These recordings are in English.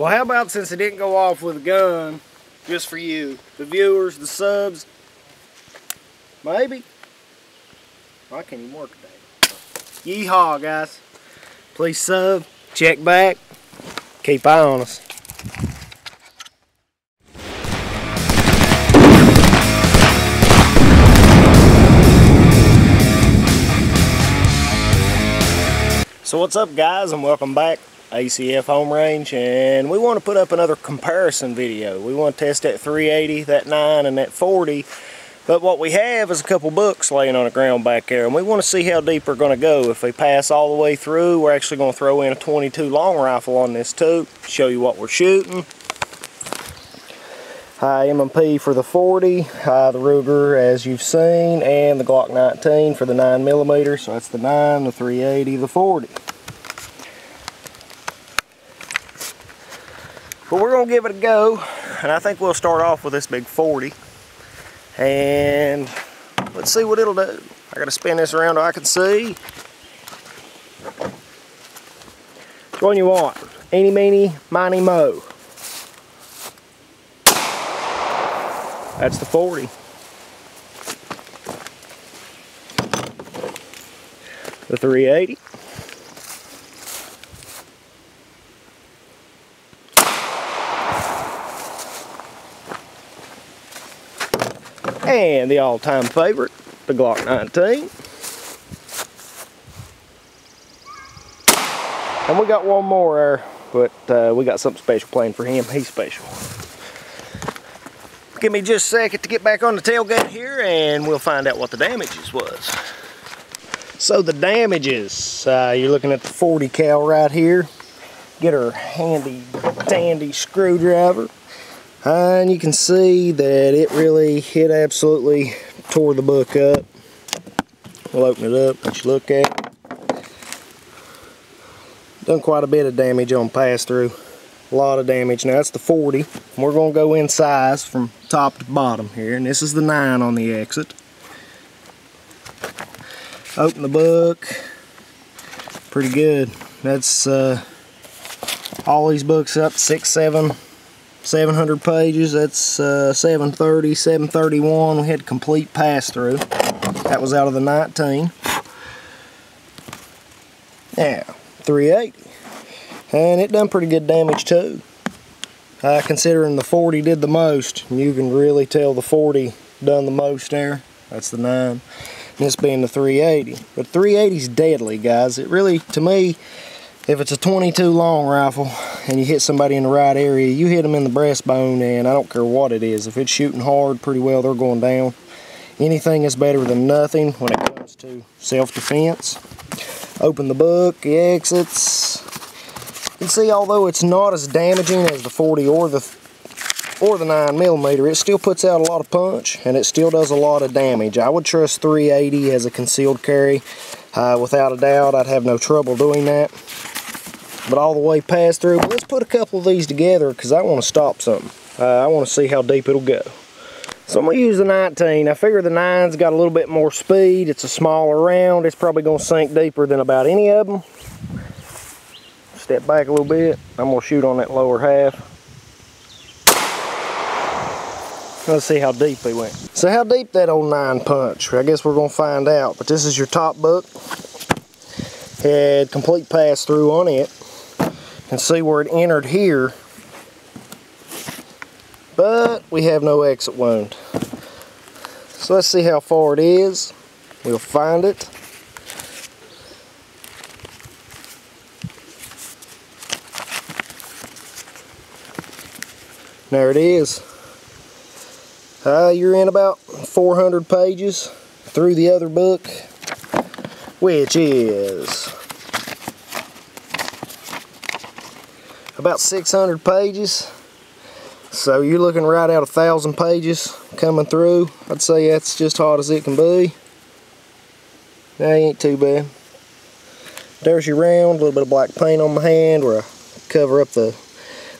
Well, how about since it didn't go off with a gun, just for you, the viewers, the subs, maybe? I can't even work today. Yeehaw, guys. Please sub, check back, keep eye on us. So what's up, guys, and welcome back. A.C.F. Home Range, and we want to put up another comparison video. We want to test that 380, that 9, and that 40. But what we have is a couple books laying on the ground back there, and we want to see how deep we're going to go. If they pass all the way through, we're actually going to throw in a 22 long rifle on this too. Show you what we're shooting. High M&P for the 40, high the Ruger as you've seen, and the Glock 19 for the 9mm. So that's the 9, the 380, the 40. But we're going to give it a go, and I think we'll start off with this big 40. And let's see what it'll do. I got to spin this around so I can see. Which one you want? Eeny, meeny, miny, mo. That's the 40. The 380. And the all-time favorite, the Glock 19. And we got one more there, but we got something special planned for him. He's special. Give me just a second to get back on the tailgate here, and we'll find out what the damages was. So the damages, you're looking at the 40 cal right here. Get her handy dandy screwdriver. And you can see that it absolutely tore the book up. We'll open it up, let you look at it. Done quite a bit of damage on pass-through. A lot of damage. Now that's the 40. We're going to go in size from top to bottom here. And this is the 9 on the exit. Open the book. Pretty good. That's all these books up 700 pages. That's 730, 731. We had complete pass-through. That was out of the 19. Now, 380. And it done pretty good damage too. Considering the 40 did the most, you can really tell the 40 done the most there. That's the 9. And this being the 380. But 380's deadly, guys. It really, to me, if it's a 22 long rifle and you hit somebody in the right area, you hit them in the breastbone, and I don't care what it is. If it's shooting hard, pretty well they're going down. Anything is better than nothing when it comes to self-defense. Open the book, the exits. You can see, although it's not as damaging as the 40 or the 9mm, it still puts out a lot of punch, and it still does a lot of damage. I would trust 380 as a concealed carry. Without a doubt, I'd have no trouble doing that. But all the way past through, but let's put a couple of these together because I want to stop something. I want to see how deep it'll go. So I'm going to use the 19. I figure the 9's got a little bit more speed. It's a smaller round. It's probably going to sink deeper than about any of them. Step back a little bit. I'm going to shoot on that lower half. Let's see how deep they went. So how deep that old 9 punch? I guess we're going to find out. But this is your top book. Had complete pass through on it. And see where it entered here. But we have no exit wound. So let's see how far it is. We'll find it. There it is. You're in about 400 pages through the other book, which is about 600 pages. So you're looking right at 1,000 pages coming through. I'd say that's just hot as it can be. That ain't too bad. There's your round, a little bit of black paint on my hand where I cover up the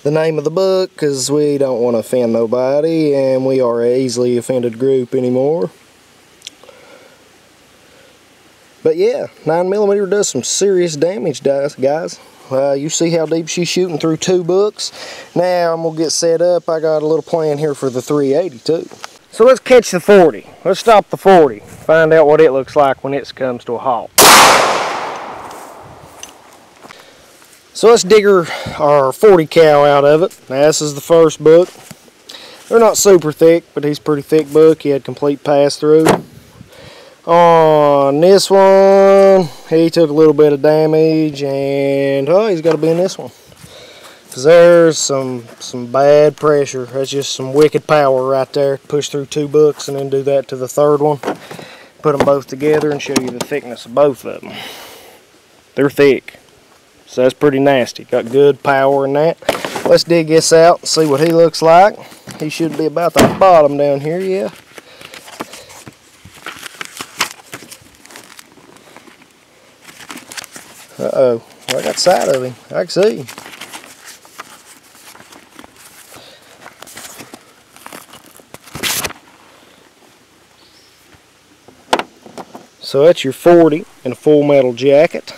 name of the book because we don't want to offend nobody, and we are an easily offended group anymore. But yeah, 9mm does some serious damage, guys. You see how deep she's shooting through 2 books. Now I'm going to get set up. I got a little plan here for the 380 too. So let's catch the 40. Let's stop the 40. Find out what it looks like when it comes to a halt. So let's dig our 40 cal out of it. Now this is the first book. They're not super thick, but he's a pretty thick book. He had complete pass-through. On this one, he took a little bit of damage, and oh, he's got to be in this one. Because there's some bad pressure. That's just some wicked power right there. Push through 2 books and then do that to the 3rd one. Put them both together and show you the thickness of both of them. They're thick. So that's pretty nasty. Got good power in that. Let's dig this out and see what he looks like. He should be about the bottom down here, yeah. Uh-oh, I got sight of him. I can see him. So that's your 40 in a full metal jacket.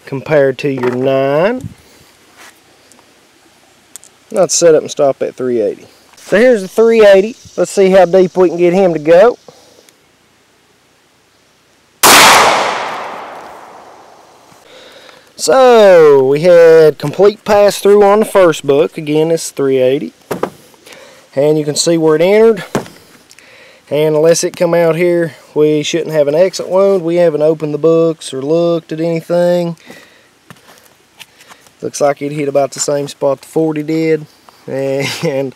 Compared to your 9. Let's set up and stop at 380. So here's the 380. Let's see how deep we can get him to go. So we had complete pass through on the first book. Again, it's 380. And you can see where it entered. And unless it come out here, we shouldn't have an exit wound. We haven't opened the books or looked at anything. Looks like it hit about the same spot the 40 did. And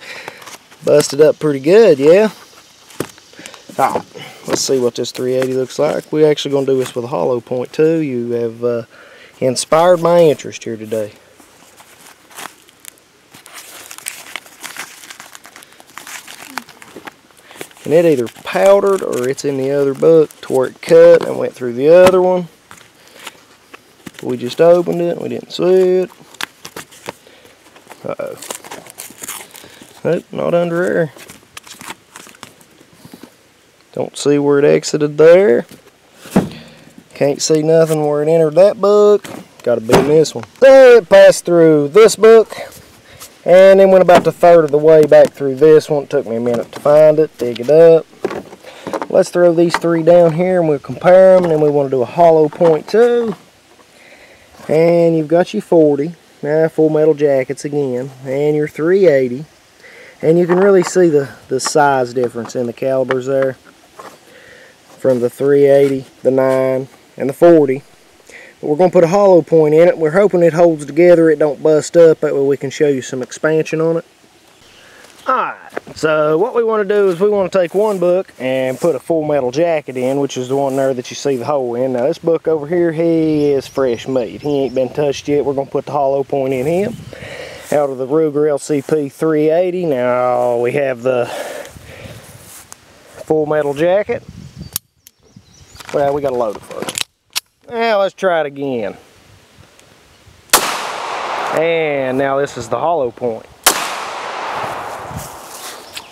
busted up pretty good, yeah? Alright, let's see what this 380 looks like. We're actually going to do this with a hollow point too. You have inspired my interest here today. And it either powdered or it's in the other book to where it cut and went through the other one. We just opened it and we didn't see it. Uh-oh. Nope, not under there. Don't see where it exited there. Can't see nothing where it entered that book. Gotta be in this one. So it passed through this book and then went about the 1/3 of the way back through this one. It took me a minute to find it, dig it up. Let's throw these 3 down here and we'll compare them, and then we want to do a hollow point too. And you've got your 40, full metal jackets again, and your 380. And you can really see the size difference in the calibers there from the 380, the 9, and the 40. But we're going to put a hollow point in it. We're hoping it holds together, it don't bust up, that way we can show you some expansion on it. Alright, so what we want to do is we want to take one book and put a full metal jacket in, which is the one there that you see the hole in. Now this book over here, he is fresh meat. He ain't been touched yet. We're going to put the hollow point in him. Out of the Ruger LCP 380. Now we have the full metal jacket. Well, we got to load it first. Now let's try it again. And now this is the hollow point.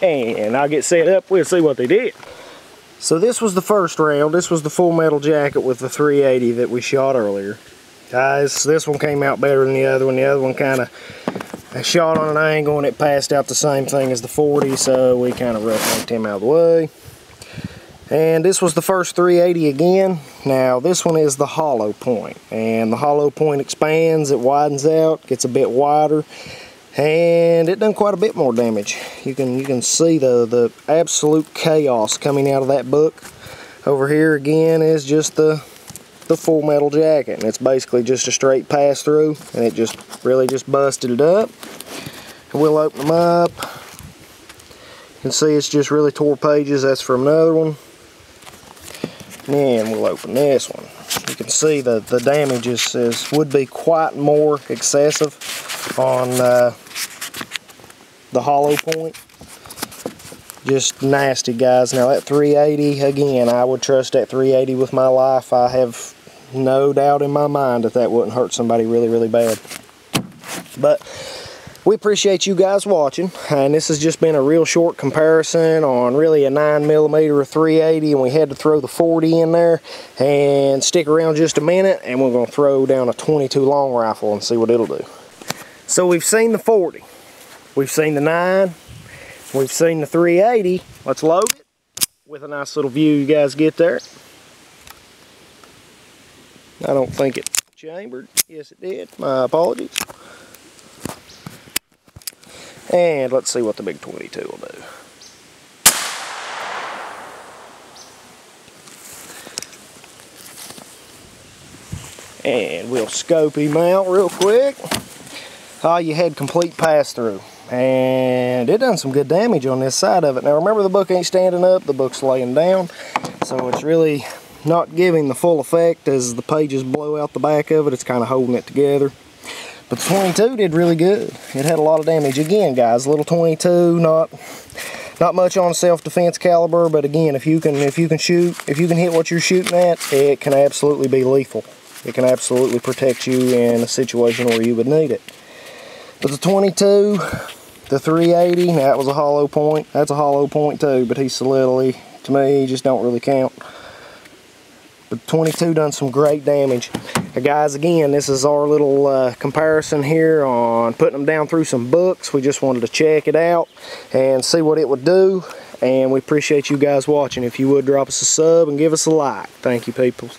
And I'll get set up, we'll see what they did. So this was the first round. This was the full metal jacket with the 380 that we shot earlier. Guys, this one came out better than the other one. The other one kind of shot on an angle and it passed out the same thing as the 40, so we kind of rough-linked him out of the way. And this was the first 380 again. Now this one is the hollow point. And the hollow point expands, it widens out, gets a bit wider. And it done quite a bit more damage. You can see the absolute chaos coming out of that book. Over here again is just the full metal jacket, and it's basically just a straight pass through, and it just really just busted it up. And we'll open them up. You can see it's just really tore pages. That's from another one. And we'll open this one. You can see the damage would be quite more excessive on the hollow point. Just nasty, guys. Now that 380, again, I would trust that 380 with my life. I have no doubt in my mind that that wouldn't hurt somebody really, really bad. But we appreciate you guys watching, and this has just been a real short comparison on really a 9mm or 380, and we had to throw the 40 in there. And stick around just a minute, and we're going to throw down a 22 long rifle and see what it'll do. So we've seen the 40, we've seen the 9, we've seen the 380. Let's load it with a nice little view you guys get there. I don't think it chambered. Yes, it did. My apologies. And let's see what the big 22 will do. And we'll scope him out real quick. Oh, you had complete pass-through. And it done some good damage on this side of it. Now remember, the book ain't standing up, the book's laying down. So it's really not giving the full effect as the pages blow out the back of it. It's kind of holding it together. But the 22 did really good. It had a lot of damage. Again, guys, little 22, not much on self-defense caliber, but again, if you can hit what you're shooting at, it can absolutely be lethal. It can absolutely protect you in a situation where you would need it. But the 22, the 380, that was a hollow point. That's a hollow point too, but he's solidly, to me, he just don't really count. But 22 done some great damage. Now guys, again, this is our little comparison here on putting them down through some books. We just wanted to check it out and see what it would do. And we appreciate you guys watching. If you would, drop us a sub and give us a like. Thank you, people.